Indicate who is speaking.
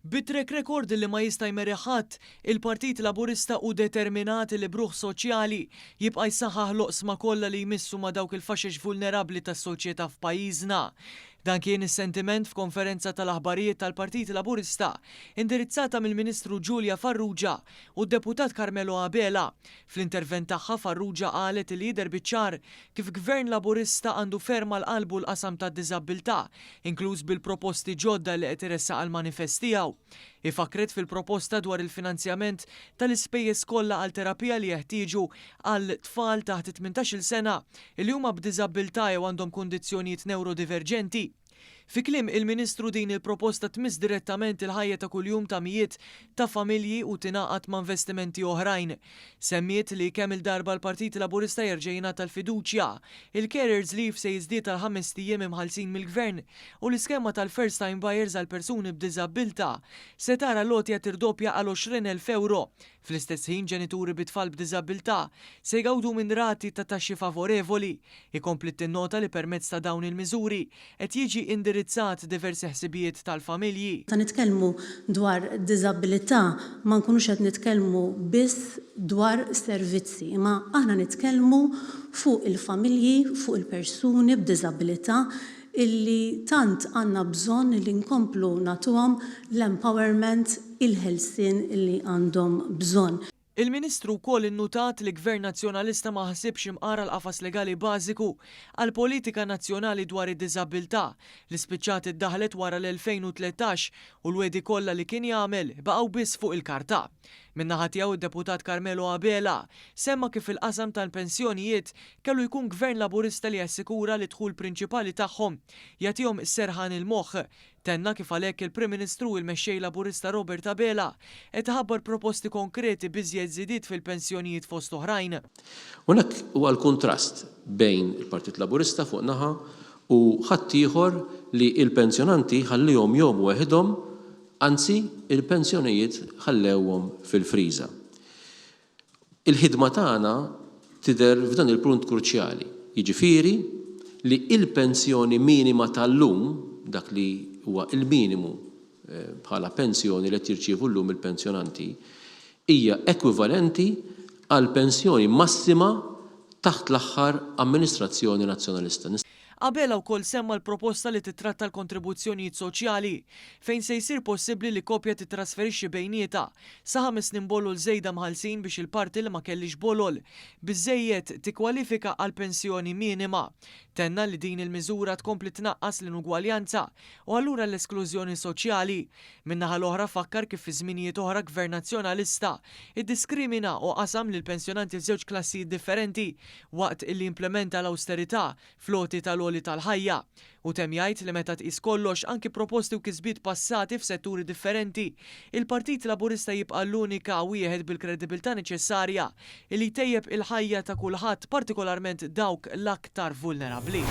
Speaker 1: Bitrek rekord li ma jista' jmeri ħadd, il-Partit Laburista hu determinat li bruħ soċjali jibqa' jsaħħaħ l-oqsma kollha li jmissu ma' dawk il-faxex vulnerabbli tas-soċjetà f'pajjiżna. Dan kien is-sentiment f'konferenza tal-aħbarijiet tal-Partit Laburista indirizzata mill-Ministru Giulia Farrugia u d-Deputat Carmelo Abela. Fl-intervent tagħha Farrugia qalet li jidher biċ-ċar kif Gvern Laburista għandu ferma l-qalbu l-qasam tad-diżabilità, inkluż bil-proposti ġodda li qed iressaq għall-manifest tiegħu. Ifakret fil-proposta dwar il-finanzjament tal-ispejjeż kollha għal terapija li jeħtieġu għal tfal taħt 18-il sena li huma b'diżabilità jew għandhom kundizzjonijiet neurodiverġenti. Fi kliem il-Ministru din il-proposta tmiss direttament il-ħajja ta' kuljum ta' mijiet ta' familji u tingħaqad ma' investimenti oħrajn. Semmiet li kemm il-darba l-Partit Laburista jerġa' jingħata tal-fiduċja, il-carers leave se jiżdied tal 5 ijiem imħallsin mill-Gvern u l-iskema tal-first time buyers għal persuni b'diżabilità se tara lotja tirdoppja għal 20,000 euro. Fl-istess ħin ġenituri bit-tfal b'diżabilità se jgawdu minn rati ta' taxxi favorevoli. Ikompli tinnota li permezz ta' dawn il-miżuri qed jiġi indirizzat diversi ħsibijiet tal-familji.
Speaker 2: Ta' nitkellmu dwar diżabilità ma nkunux qed nitkellmu biss dwar servizzi, imma aħna nitkellmu fuq il-familji, fuq il-persuni b'diżabilità illi tant għandna bżonn li nkomplu nagħtuhom l-empowerment il-ħelsien illi għandhom bżonn.
Speaker 1: Il-Ministru wkoll innutat li Gvern Nazzjonalista ma ħsibx imqara l-qafas legali bażiku għal politika nazzjonali dwar id-diżabilità li spiċċat iddaħlet wara l-2013 u l-wedi kollha li kien jagħmel baqgħu biss fuq il-karta. Min-naħa tiegħu id-Deputat Carmelo Abela semma kif il-qasam tal-pensjonijiet kellu jkun Gvern Laburista li jassikura li dħul prinċipali tagħhom jagħtihom serħan il-moħħ. Tenna kif għalhekk il-Prim Ministru il-mexxej Laburista Robert Abela qed iħabbar proposti konkreti biżjed żidiet fil-pensjonijiet fost oħrajn.
Speaker 3: Hawnhekk huwa l-kuntrast bejn il-Partit Laburista fuq naħa u ħadd ieħor li l-pensjonanti ħallihom jom weħidhom, anzi il-pensjonijiet ħallewhom fil-friża. Il-ħidma tagħna tidher f'dan il-punt kruċjali, jiġifieri li il-pensjoni minima tal-lum dak li huwa il-minimu bħala pensjoni li qed jirċievu llum il-pensjonanti hija ekwivalenti għal pensjoni massima taħt l-aħħar amministrazzjoni nazzjonalista.
Speaker 1: Abela wkoll semma l-proposta li titratta l-kontribuzzjonijiet soċjali fejn se jsir possibbli li kopja titrasferixxi bejnietha sa 5 snin bolol żejda mħallsin biex il-parti li ma kellix bolol biżżejjed tikkwalifika għal pensjoni minima. Tenna li din il-miżura tkompli tnaqqas l-inugwaljanza u allura l-esklużjoni soċjali. Min-naħa l-oħra fakkar kif fi żminijiet oħra Gvern Nazzjonalista iddiskrimina u qasam lil pensjonanti f'żewġ klassijiet differenti waqt illi implementa l-awsterità floti tal-oli tal-ħajja. U temm jgħid li meta tqis kollox anki proposti u kisbiet passati f'setturi differenti, il-Partit Laburista jibqa' l-unika wieħed bil-kredibilità neċessarja li jtejjeb il-ħajja ta' kulħadd partikolarment dawk l-aktar vulnerabbli.